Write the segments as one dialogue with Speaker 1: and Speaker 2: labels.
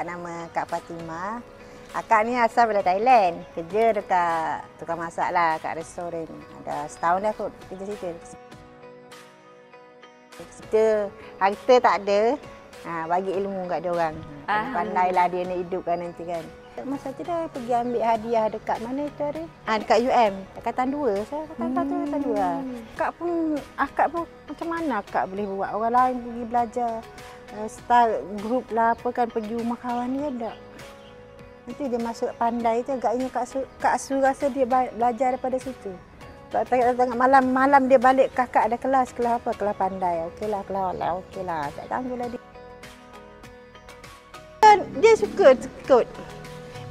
Speaker 1: akak nama Kak Fatimah. Akak ni asal dari Thailand. Kerja dekat tukang masak lah, kat restoran. Ada setahun dah kot kerja situ. Kita harta tak ada, bagi ilmu kat dia orang. Pandailah dia nak hidupkan nanti kan. Masa tu dah pergi ambil hadiah dekat mana itu hari? Dekat UM, Angkatan 2. Saya Angkatan 2. Akak pun macam mana akak boleh buat? Orang lain pergi belajar, start grup lah apa kan, pergi rumah kawan dia tak. Nanti dia masuk pandai tu, agaknya Kak Su rasa dia belajar daripada situ. Tengok malam dia balik, kakak ada kelas apa? Kelas pandai. Okeylah, okeylah. Tak tangguhlah dia. Dia suka ikut.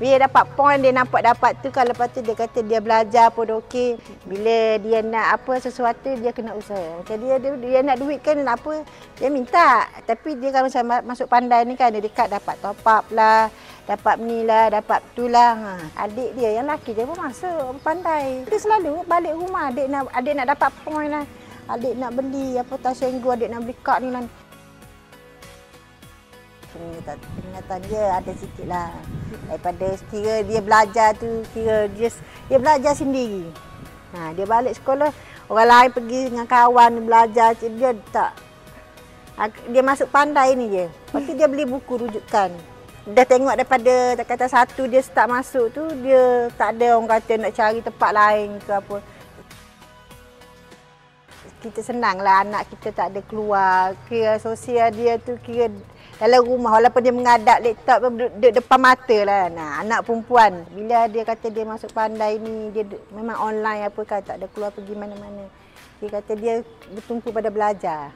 Speaker 1: Bila dapat point, dia nampak dapat tu kan, lepas tu dia kata dia belajar pun okey. Bila dia nak apa sesuatu, dia kena usaha. Macam dia nak duit kan, apa, dia minta. Tapi dia kan macam masuk pandai ni kan, dia dekat dapat top up lah, dapat ni lah, dapat tu lah. Adik dia yang lelaki dia pun masuk pandai. Dia selalu balik rumah, adik nak dapat point lah. Adik nak beli apa, Tashengo, adik nak beli kad ni lah. Peringatan dia ada sikit lah. Daripada kira dia belajar tu, kira dia belajar sendiri. Dia balik sekolah, orang lain pergi dengan kawan belajar, dia tak. Dia masuk pandai ni je. Lepas tu dia beli buku rujukan. Dah tengok daripada kata satu dia start masuk tu, dia tak ada orang kata nak cari tempat lain ke apa. Kita senanglah anak kita tak ada keluar, kira sosial dia tu kira dalam rumah, walaupun dia mengadap laptop duduk depan mata lah. Anak perempuan, bila dia kata dia masuk pandai ni, dia memang online apa kan, tak ada keluar pergi mana-mana. Dia kata dia bertumpu pada belajar.